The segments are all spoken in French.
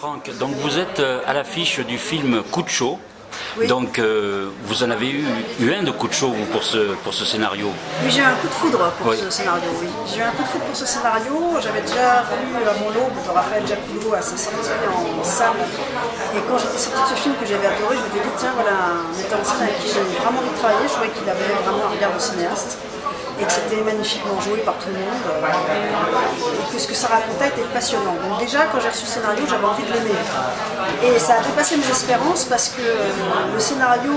Franck, donc vous êtes à l'affiche du film Coup de chaud. Oui. Donc vous en avez eu un de coup de chaud vous, pour ce scénario. Oui, j'ai eu un coup de foudre pour ce scénario, oui. J'ai eu un coup de foudre pour ce scénario. J'avais déjà vu Avant l'aube de Raphaël Giacoullo à sa sortie en salle. Et quand j'étais sortie de ce film que j'avais adoré, je me suis dit, tiens, voilà un metteur en scène avec qui j'ai vraiment envie de travailler. Je trouvais qu'il avait vraiment un regard de cinéaste. Et que c'était magnifiquement joué par tout le monde, et que ce que ça racontait était passionnant. Donc déjà, quand j'ai reçu le scénario, j'avais envie de l'aimer. Et ça a dépassé mes espérances parce que le scénario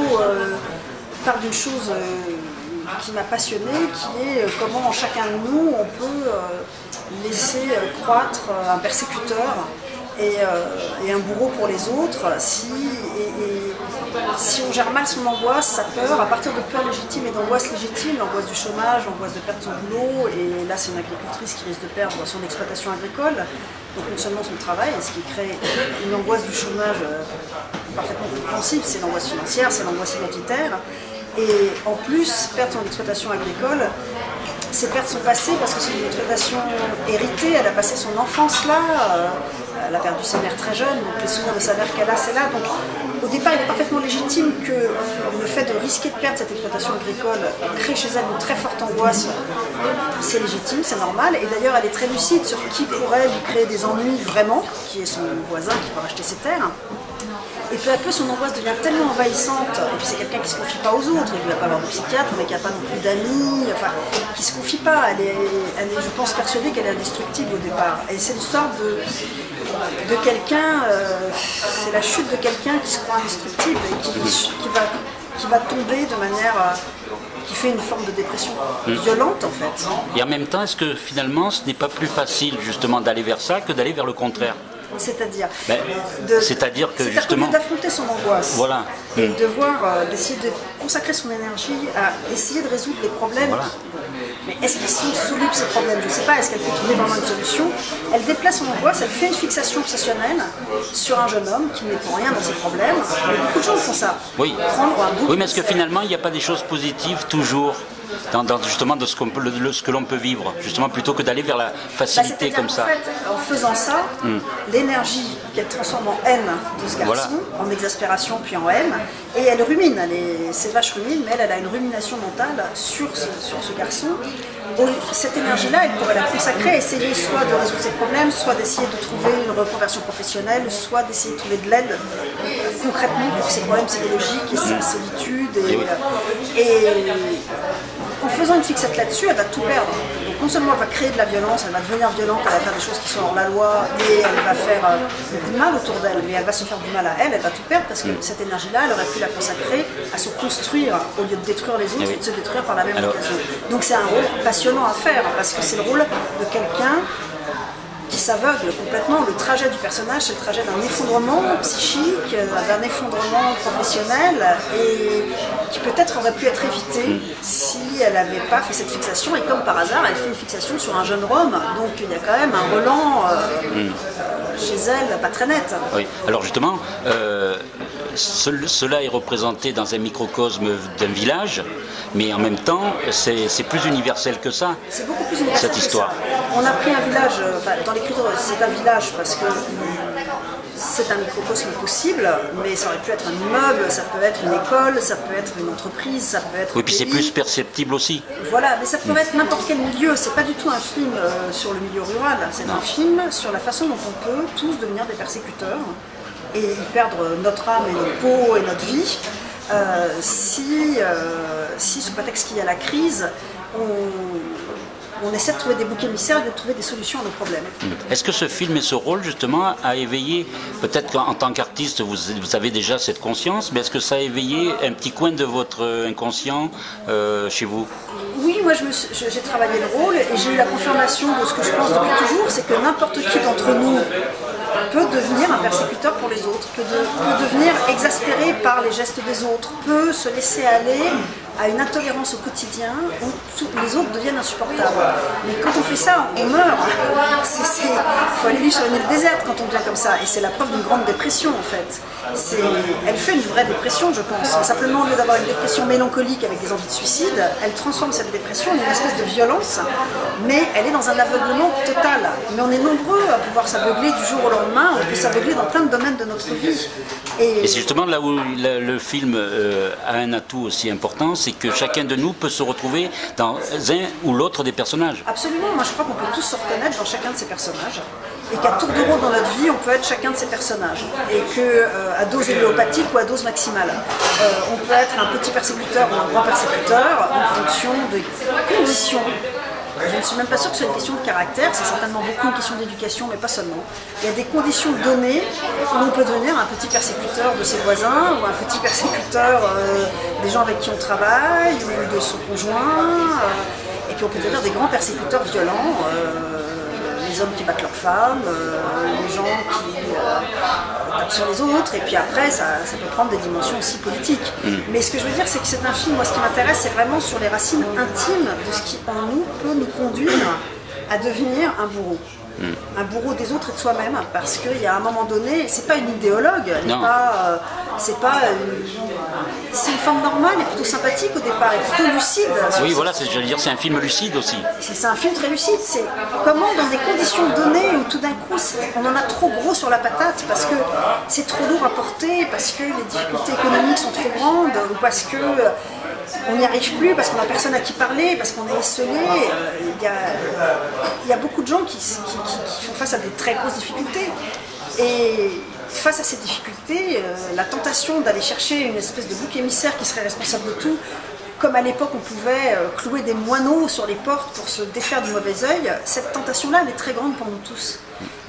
part d'une chose qui m'a passionnée, qui est comment chacun de nous, on peut laisser croître un persécuteur et un bourreau pour les autres si on gère mal son angoisse, sa peur, à partir de peur légitime et d'angoisse légitime, l'angoisse du chômage, l'angoisse de perdre son boulot, et là c'est une agricultrice qui risque de perdre son exploitation agricole, donc non seulement son travail, ce qui crée une angoisse du chômage parfaitement compréhensible, c'est l'angoisse financière, c'est l'angoisse identitaire, et en plus, perdre son exploitation agricole, c'est perdre son passé parce que c'est une exploitation héritée, elle a passé son enfance là, elle a perdu sa mère très jeune, donc les souvenirs de sa mère qu'elle a, c'est là. Donc au départ, il est parfaitement légitime que le fait de risquer de perdre cette exploitation agricole crée chez elle une très forte angoisse. C'est légitime, c'est normal, et d'ailleurs elle est très lucide sur qui pourrait lui créer des ennuis vraiment, qui est son voisin qui va racheter ses terres. Et peu à peu, son angoisse devient tellement envahissante, et puis c'est quelqu'un qui ne se confie pas aux autres, il ne va pas avoir de psychiatre, mais qui n'a pas non plus d'amis, enfin, qui ne se confie pas, elle est, je pense, persuadée qu'elle est indestructible au départ. Et c'est l'histoire de quelqu'un, c'est la chute de quelqu'un qui se croit indestructible, et qui va tomber de manière... qui fait une forme de dépression violente en fait. Et en même temps, est-ce que finalement, ce n'est pas plus facile justement d'aller vers ça que d'aller vers le contraire? C'est-à-dire que justement d'affronter son angoisse, voilà. Et d'essayer de consacrer son énergie à essayer de résoudre les problèmes. Voilà. Mais est-ce qu'ils sont solubles ces problèmes? Je ne sais pas, est-ce qu'elle peut trouver vraiment une solution? Elle déplace son angoisse, elle fait une fixation obsessionnelle sur un jeune homme qui n'est pour rien dans ses problèmes. Mais beaucoup de gens font ça. Oui, mais est-ce que finalement il n'y a pas des choses positives toujours justement de ce que l'on peut vivre, justement plutôt que d'aller vers la facilité comme ça. En fait, en faisant ça, l'énergie qu'elle transforme en haine de ce garçon, en exaspération puis en haine, et elle rumine, ses vaches ruminent, mais elle a une rumination mentale sur ce garçon. Cette énergie-là, elle pourrait la consacrer à essayer soit de résoudre ses problèmes, soit d'essayer de trouver une reconversion professionnelle, soit d'essayer de trouver de l'aide concrètement pour ses problèmes psychologiques et sa solitude. Et en faisant une fixette là-dessus, elle va tout perdre. Donc non seulement elle va créer de la violence, elle va devenir violente, elle va faire des choses qui sont hors la loi et elle va faire beaucoup de mal autour d'elle, mais elle va se faire du mal à elle, elle va tout perdre parce que cette énergie-là, elle aurait pu la consacrer à se construire au lieu de détruire les autres et de se détruire par la même occasion. Donc c'est un rôle passionnant à faire parce que c'est le rôle de quelqu'un qui s'aveugle complètement. Le trajet du personnage, c'est le trajet d'un effondrement psychique, d'un effondrement professionnel, et qui peut-être aurait pu être évité si elle n'avait pas fait cette fixation. Et comme par hasard, elle fait une fixation sur un jeune Rome, donc il y a quand même un Roland chez elle, pas très net. Oui, alors justement, cela est représenté dans un microcosme d'un village, mais en même temps, c'est plus universel que ça. C'est beaucoup plus universel cette histoire. On a pris un village, dans l'écriture, c'est un village parce que c'est un microcosme possible, mais ça aurait pu être un immeuble, ça peut être une école, ça peut être une entreprise, ça peut être... Oui, puis c'est plus perceptible aussi. Voilà, mais ça peut être n'importe quel milieu, c'est pas du tout un film sur le milieu rural, c'est un film sur la façon dont on peut tous devenir des persécuteurs et y perdre notre âme et notre peau et notre vie, si sous prétexte qu'il y a la crise, on essaie de trouver des boucs émissaires et de trouver des solutions à nos problèmes. Est-ce que ce film et ce rôle, justement, a éveillé, peut-être qu'en tant qu'artiste, vous avez déjà cette conscience, mais est-ce que ça a éveillé un petit coin de votre inconscient chez vous? Oui, moi j'ai travaillé le rôle et j'ai eu la confirmation de ce que je pense depuis toujours, c'est que n'importe qui d'entre nous peut devenir un persécuteur pour les autres, peut devenir exaspéré par les gestes des autres, peut se laisser aller à une intolérance au quotidien où les autres deviennent insupportables. Mais quand on fait ça, on meurt. Il faut aller vivre sur une île déserte quand on devient comme ça. Et c'est la preuve d'une grande dépression en fait. Elle fait une vraie dépression, je pense. Simplement, au lieu d'avoir une dépression mélancolique avec des envies de suicide, elle transforme cette dépression en une espèce de violence, mais elle est dans un aveuglement total. Mais on est nombreux à pouvoir s'aveugler du jour au lendemain, on peut s'aveugler dans plein de domaines de notre vie. Et c'est justement là où le film a un atout aussi important, c'est que chacun de nous peut se retrouver dans un ou l'autre des personnages. Absolument, moi je crois qu'on peut tous se reconnaître dans chacun de ces personnages. Et qu'à tour de rôle dans notre vie, on peut être chacun de ces personnages. Et qu'à dose homéopathique ou à dose maximale. On peut être un petit persécuteur ou un grand persécuteur en fonction des conditions. Je ne suis même pas sûre que ce soit une question de caractère, c'est certainement beaucoup une question d'éducation, mais pas seulement. Il y a des conditions données où on peut devenir un petit persécuteur de ses voisins, ou un petit persécuteur des gens avec qui on travaille, ou de son conjoint, et puis on peut devenir des grands persécuteurs violents, les hommes qui battent leurs femmes, les gens qui tapent sur les autres, et puis après ça peut prendre des dimensions aussi politiques. Mais ce que je veux dire, c'est que c'est un film, moi ce qui m'intéresse, c'est vraiment sur les racines intimes de ce qui en nous peut nous conduire à devenir un bourreau. Un bourreau des autres et de soi-même, parce qu'il y a un moment donné, c'est pas une idéologue, c'est une femme normale et plutôt sympathique au départ, et plutôt lucide. Oui, voilà, j'allais dire, c'est un film lucide aussi. C'est un film très lucide, c'est comment dans des conditions données où tout d'un coup on en a trop gros sur la patate, parce que c'est trop lourd à porter, parce que les difficultés économiques sont trop grandes, ou parce que on n'y arrive plus, parce qu'on n'a personne à qui parler, parce qu'on est esselé. Il y a beaucoup de gens qui font face à des très grosses difficultés. Et face à ces difficultés, la tentation d'aller chercher une espèce de bouc émissaire qui serait responsable de tout, comme à l'époque on pouvait clouer des moineaux sur les portes pour se défaire du mauvais œil, cette tentation-là, elle est très grande pour nous tous.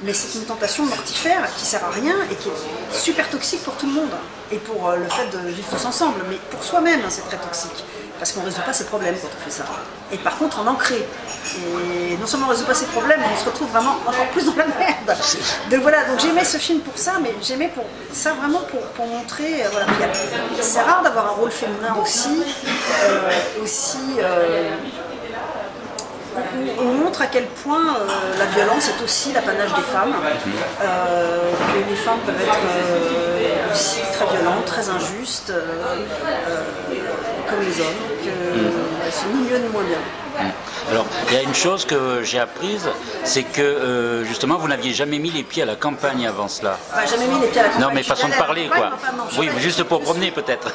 Mais c'est une tentation mortifère qui ne sert à rien et qui est super toxique pour tout le monde. Et pour le fait de vivre tous ensemble. Mais pour soi-même, c'est très toxique. Parce qu'on ne résout pas ses problèmes quand on fait ça. Et par contre, en ancré. Et non seulement on ne résout pas ses problèmes, mais on se retrouve vraiment encore plus dans la merde. Donc voilà, donc j'aimais ce film pour ça, mais j'aimais pour ça vraiment pour montrer. Voilà, c'est rare d'avoir un rôle féminin aussi. On montre à quel point la violence est aussi l'apanage des femmes, que les femmes peuvent être aussi très violentes, très injustes, comme les hommes, qu'elles sont ni mieux ni moins bien. Alors, il y a une chose que j'ai apprise, c'est que justement, vous n'aviez jamais mis les pieds à la campagne avant cela. Enfin, jamais mis les pieds à la campagne. Non, mais façon de parler, quoi. Enfin, non, oui, juste pour promener peut-être.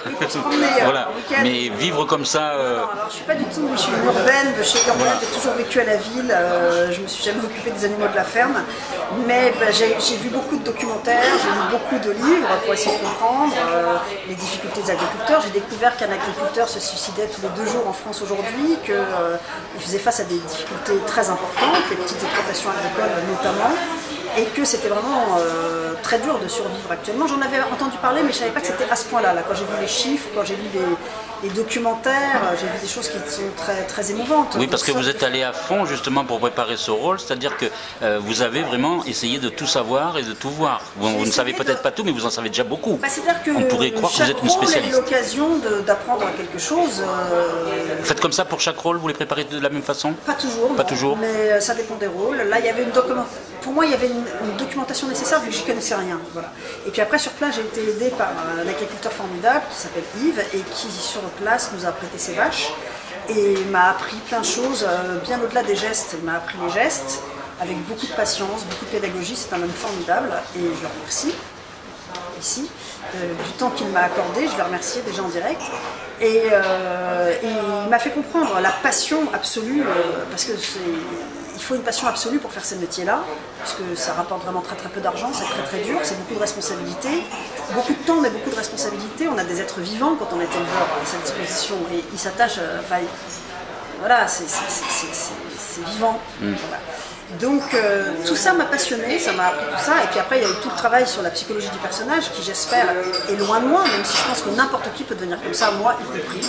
Voilà. Mais vivre comme ça. Non, alors je suis pas du tout. Je suis une urbaine de chez urbaine. J'ai toujours vécu à la ville. Je me suis jamais occupée des animaux de la ferme. Mais j'ai vu beaucoup de documentaires, j'ai lu beaucoup de livres pour essayer de comprendre les difficultés des agriculteurs. J'ai découvert qu'un agriculteur se suicidait tous les 2 jours en France aujourd'hui, qu'il faisait face à des difficultés très importantes, les petites exploitations agricoles notamment, et que c'était vraiment très dur de survivre actuellement. J'en avais entendu parler, mais je ne savais pas que c'était à ce point-là. Quand j'ai vu les chiffres, quand j'ai lu les documentaires, j'ai vu des choses qui sont très, très émouvantes. Oui, parce que vous êtes allé à fond justement pour préparer ce rôle, c'est-à-dire que vous avez vraiment essayé de tout savoir et de tout voir. Vous ne savez peut-être pas tout, mais vous en savez déjà beaucoup. C'est-à-dire que on pourrait croire que vous êtes une spécialiste. C'est l'occasion d'apprendre quelque chose. Vous faites comme ça pour chaque rôle, vous les préparez de la même façon? Pas toujours. Pas toujours. Mais ça dépend des rôles. Là, il y avait pour moi, il y avait une documentation nécessaire vu que je n'y connaissais rien. Voilà. Et puis après, sur place, j'ai été aidée par un agriculteur formidable qui s'appelle Yves et qui, sur place, nous a prêté ses vaches et m'a appris plein de choses, bien au-delà des gestes. Il m'a appris les gestes avec beaucoup de patience, beaucoup de pédagogie. C'est un homme formidable et je le remercie ici du temps qu'il m'a accordé. Je le remercie déjà en direct. Et il m'a fait comprendre la passion absolue, parce que il faut une passion absolue pour faire ces métiers-là, parce que ça rapporte vraiment très très peu d'argent, c'est très très dur, c'est beaucoup de responsabilités, beaucoup de temps mais beaucoup de responsabilités. On a des êtres vivants quand on est éleveur à sa disposition et ils s'attachent, voilà, c'est vivant. Voilà. Donc tout ça m'a passionné, ça m'a appris tout ça, et puis après il y a eu tout le travail sur la psychologie du personnage qui, j'espère, est loin de moi, même si je pense que n'importe qui peut devenir comme ça, moi y compris,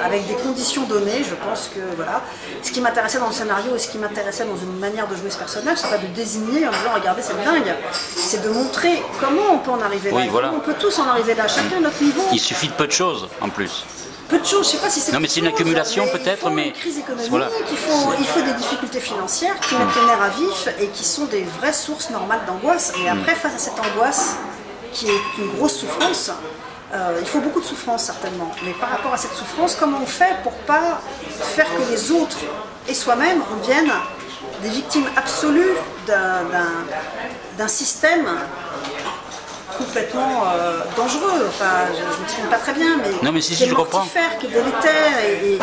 avec des conditions données. Je pense que voilà, ce qui m'intéressait dans le scénario et ce qui m'intéressait dans une manière de jouer ce personnage, c'est pas de désigner en disant regardez c'est dingue, c'est de montrer comment on peut en arriver là. Oui, voilà. On peut tous en arriver là, chacun à notre niveau. Il suffit de peu de choses en plus. peu de choses, je ne sais pas si c'est... Non, mais c'est une accumulation peut-être, mais... Il faut une crise économique, voilà. il faut des difficultés financières qui mettent les nerfs à vif et qui sont des vraies sources normales d'angoisse. Et après, face à cette angoisse, qui est une grosse souffrance, il faut beaucoup de souffrance certainement. Mais par rapport à cette souffrance, comment on fait pour pas faire que les autres et soi-même on devienne des victimes absolues d'un système complètement dangereux, enfin je ne m'exprime pas très bien, mais, non, mais si, qui est je comprends. mortifère, qui est délétère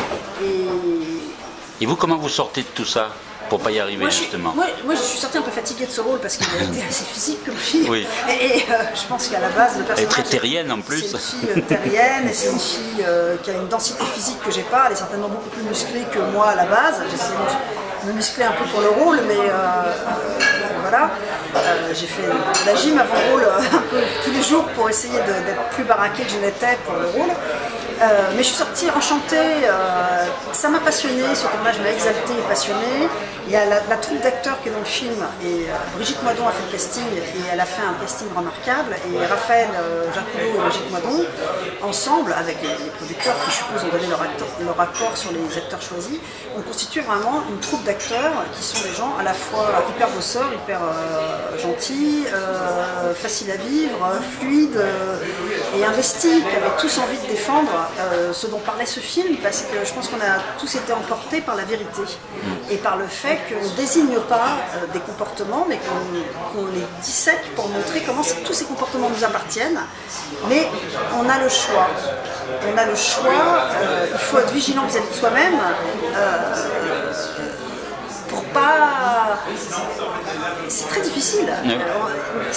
Et vous, comment vous sortez de tout ça pour pas y arriver justement? Moi, je suis sortie un peu fatiguée de ce rôle parce qu'il a été assez physique comme fille. Oui. Et je pense qu'à la base, le personnage... Elle est très terrienne en plus. C'est une fille terrienne et c'est une fille qui a une densité physique que j'ai pas. Elle est certainement beaucoup plus musclée que moi à la base. J'essaie de me muscler un peu pour le rôle, mais voilà. J'ai fait de la gym avant le rôle un peu tous les jours pour essayer d'être plus baraquée que je l'étais pour le rôle. Mais je suis sortie enchantée, ça m'a passionnée, ce tournage m'a exaltée et passionnée. Il y a la troupe d'acteurs qui est dans le film, et Brigitte Moidon a fait le casting, et elle a fait un casting remarquable, et Raphaël Jacoulot et Brigitte Moidon, ensemble, avec les producteurs qui, je suppose, ont donné leur accord sur les acteurs choisis, ont constitué vraiment une troupe d'acteurs qui sont des gens à la fois hyper bosseurs, hyper gentils, faciles à vivre, fluides et investis, qui avaient tous envie de défendre ce dont parlait ce film, parce que je pense qu'on a tous été emportés par la vérité et par le fait qu'on ne désigne pas des comportements, mais qu'on les dissèque pour montrer comment tous ces comportements nous appartiennent. Mais on a le choix. On a le choix, il faut être vigilant vis-à-vis de soi-même pour pas... C'est très difficile. Oui.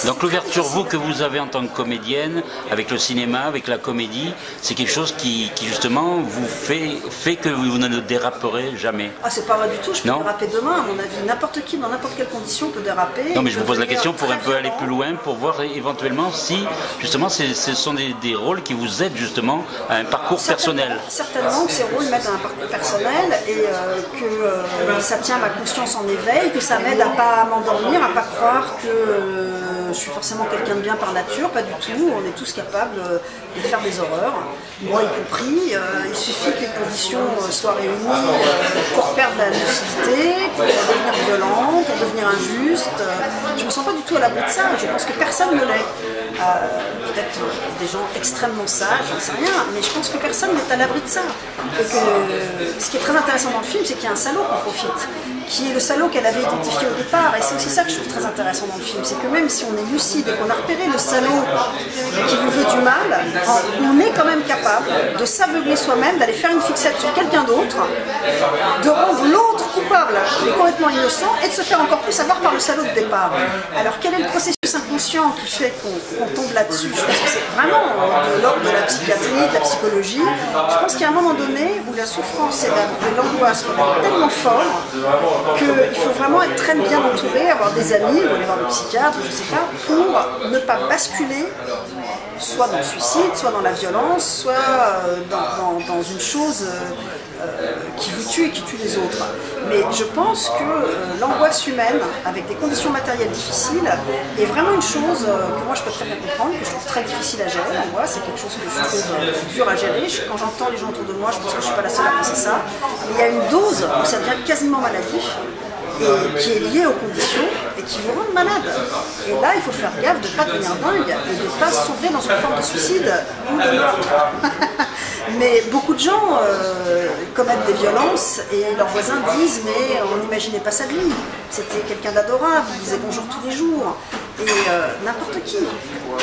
Donc l'ouverture, vous, que vous avez en tant que comédienne, avec le cinéma, avec la comédie, c'est quelque chose qui justement vous fait que vous ne déraperez jamais. Ah, c'est pas vrai du tout, je peux déraper demain, à mon avis. N'importe qui, dans n'importe quelle condition, peut déraper. Non, mais je vous pose la question pour un peu aller plus loin, pour voir éventuellement si, justement, ce sont des rôles qui vous aident justement à un parcours personnel. Certainement que ces rôles m'aident à un parcours personnel et que ça tient ma conscience en éveil, que ça m'aide à pas m'endormir, à pas croire que je suis forcément quelqu'un de bien par nature, pas du tout. On est tous capables de faire des horreurs, moi y compris. Il suffit que les conditions soient réunies pour perdre la lucidité, pour devenir violent, pour devenir injuste. Je me sens pas du tout à l'abri de ça, je pense que personne ne l'est. Peut-être des gens extrêmement sages, j'en sais rien, mais je pense que personne n'est à l'abri de ça. Et que ce qui est très intéressant dans le film, c'est qu'il y a un salaud qui profite, qui est le salaud qu'elle avait identifié au départ. Et c'est aussi ça que je trouve très intéressant dans le film, c'est que même si on est lucide et qu'on a repéré le salaud qui vous veut du mal, on est quand même capable de s'aveugler soi-même, d'aller faire une fixette sur quelqu'un d'autre, de rendre l'autre coupable mais complètement innocent, et de se faire encore plus avoir par le salaud de départ. Alors quel est le processus inconscient qui fait qu'on tombe là-dessus? Je pense que c'est vraiment de l'ordre de la psychiatrie, de la psychologie. Je pense qu'il y a un moment donné où la souffrance et l'angoisse sont tellement forts qu'il faut vraiment être très bien entouré, avoir des amis, ou aller voir le psychiatre, je ne sais pas, pour ne pas basculer soit dans le suicide, soit dans la violence, soit dans une chose qui vous tue et qui tue les autres. Mais je pense que l'angoisse humaine, avec des conditions matérielles difficiles, est vraiment une chose que moi je peux très bien comprendre, que je trouve très difficile à gérer. L'angoisse, c'est quelque chose que je trouve dur à gérer. Quand j'entends les gens autour de moi, je pense que je ne suis pas la seule à penser ça. Mais il y a une dose où ça devient quasiment maladif, et qui est liée aux conditions et qui vous rend malade. Et là, il faut faire gaffe de ne pas devenir dingue et de ne pas sombrer dans une forme de suicide ou de meurtre. Mais beaucoup de gens commettent des violences et leurs voisins disent mais on n'imaginait pas sa vie. C'était quelqu'un d'adorable, il disait bonjour tous les jours. Et n'importe qui.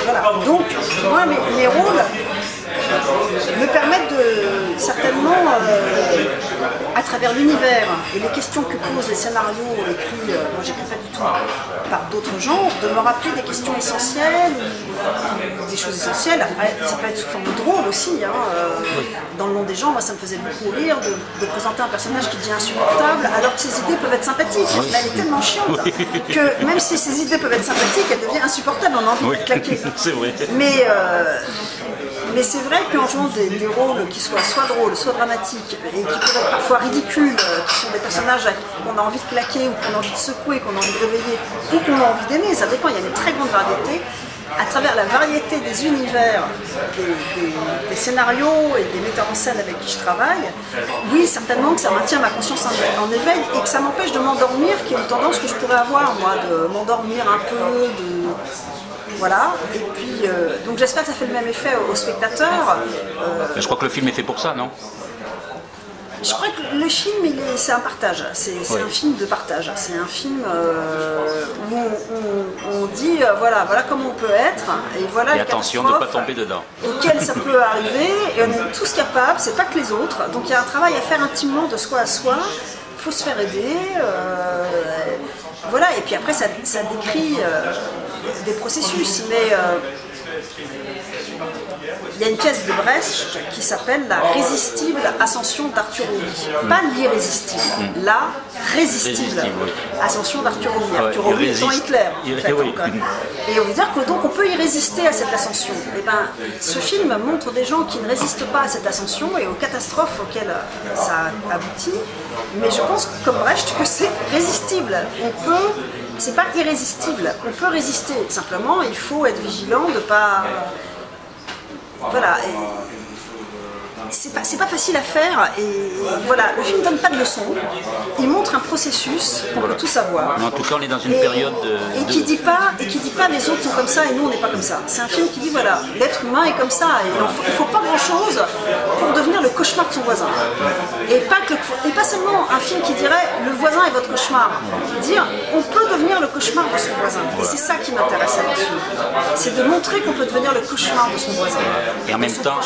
Voilà. Donc, moi, mes rôles me permettent de, certainement, à travers l'univers et les questions que posent les scénarios écrits, moi j'écris pas du tout par d'autres genres, de me rappeler des questions essentielles, des choses essentielles. Après, ça peut être sous forme de drôle aussi. Dans Le Nom des gens, moi ça me faisait beaucoup rire de présenter un personnage qui devient insupportable alors que ses idées peuvent être sympathiques. Mais elle est tellement chiante que même si ses idées peuvent être sympathiques, elle devient insupportable, on a envie de claquer. C'est vrai. Mais c'est vrai qu'en jouant des rôles qui soient soit drôles, soit dramatiques, et qui peuvent être parfois ridicules, qui sont des personnages qu'on a envie de claquer, ou qu'on a envie de secouer, qu'on a envie de réveiller, ou qu'on a envie d'aimer, ça dépend, il y a une très grande variété, à travers la variété des univers, des scénarios et des metteurs en scène avec qui je travaille, oui, certainement que ça maintient ma conscience en éveil et que ça m'empêche de m'endormir, qui est une tendance que je pourrais avoir, moi, de m'endormir un peu, voilà, et puis, donc j'espère que ça fait le même effet aux spectateurs. Je crois que le film est fait pour ça, non? Je crois que le film, c'est un partage, c'est oui. Un film de partage, c'est un film où on dit voilà comment on peut être, et voilà et attention de ne pas tomber dedans. Auxquelles ça peut arriver, et on est tous capables, c'est pas que les autres, donc il y a un travail à faire intimement de soi à soi, il faut se faire aider, voilà, et puis après ça décrit des processus, mais il y a une pièce de Brecht qui s'appelle La résistible ascension d'Arthur Rovie. Pas l'irrésistible, la résistible ascension d'Arthur Rovie. Arthur Rovie étant Hitler. En fait, oui. Et on veut dire que donc on peut y résister à cette ascension. Et ben, ce film montre des gens qui ne résistent pas à cette ascension et aux catastrophes auxquelles ça aboutit. Mais je pense, comme Brecht, que c'est résistible. On peut. C'est pas irrésistible, on peut résister. Simplement, il faut être vigilant de pas. Voilà. C'est pas facile à faire et voilà, le film ne donne pas de leçons, il montre un processus qu'on peut tout savoir. Mais en tout cas, on est dans une période qui dit pas les autres sont comme ça et nous on n'est pas comme ça. C'est un film qui dit voilà, l'être humain est comme ça et il faut pas grand chose pour devenir le cauchemar de son voisin. Et pas seulement un film qui dirait le voisin est votre cauchemar. Dire on peut devenir le cauchemar de son voisin. Et c'est ça qui m'intéresse à film. C'est de montrer qu'on peut devenir le cauchemar de son voisin. Et en même temps,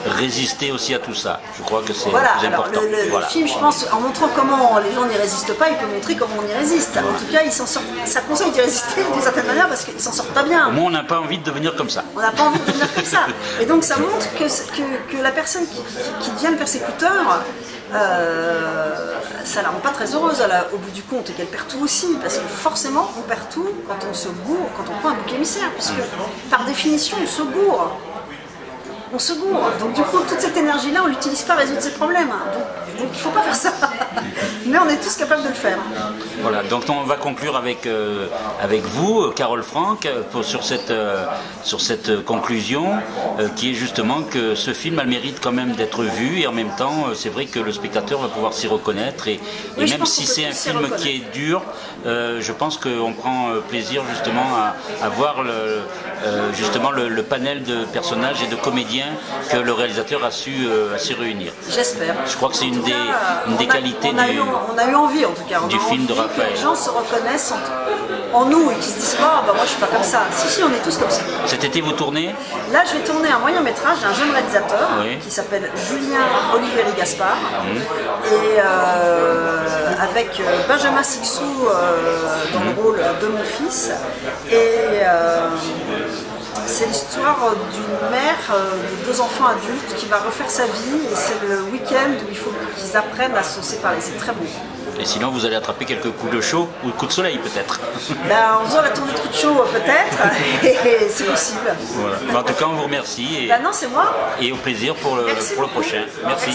résister aussi à tout ça. Je crois que c'est voilà, plus important. Le film, je pense, en montrant comment les gens n'y résistent pas, il peut montrer comment on y résiste. En tout cas, ça conseille d'y résister d'une certaine manière parce qu'ils s'en sortent pas bien. Au moins, on n'a pas envie de devenir comme ça. On n'a pas envie de devenir comme ça. Et donc, ça montre que la personne qui devient le persécuteur, ça la rend pas très heureuse au bout du compte et qu'elle perd tout aussi. Parce que forcément, on perd tout quand on se gourre, quand on prend un bouc émissaire. Puisque, par définition, on se gourre. On se gourre. Donc du coup, toute cette énergie-là, on ne l'utilise pas à résoudre ses problèmes. Donc il ne faut pas faire ça. Mais on est tous capables de le faire. Voilà, donc on va conclure avec vous, Carole Franck, sur cette conclusion, qui est justement que ce film a le mérite quand même d'être vu, et en même temps, c'est vrai que le spectateur va pouvoir s'y reconnaître, et même si c'est un film qui est dur, je pense qu'on prend plaisir justement à voir justement le panel de personnages et de comédiens que le réalisateur a su réunir. J'espère. Je crois que c'est une des qualités on a eu envie en tout cas. Du film de Raphaël. Que les gens se reconnaissent en nous et qui se disent pas moi je suis pas comme ça. Si, on est tous comme ça. Cet été vous tournez? Là je vais tourner un moyen métrage d'un jeune réalisateur qui s'appelle Julien Oliveri Gaspard et avec Benjamin Sixou dans le rôle de mon fils et c'est l'histoire d'une mère de 2 enfants adultes qui va refaire sa vie et c'est le week-end où il faut qu'ils apprennent à se séparer. C'est très beau. Et sinon, vous allez attraper quelques coups de chaud ou de coups de soleil peut-être. En faisant la tournée de coups de chaud peut-être, et c'est possible. Voilà. En tout cas, on vous remercie. Non, c'est moi. Et au plaisir pour le prochain. Merci.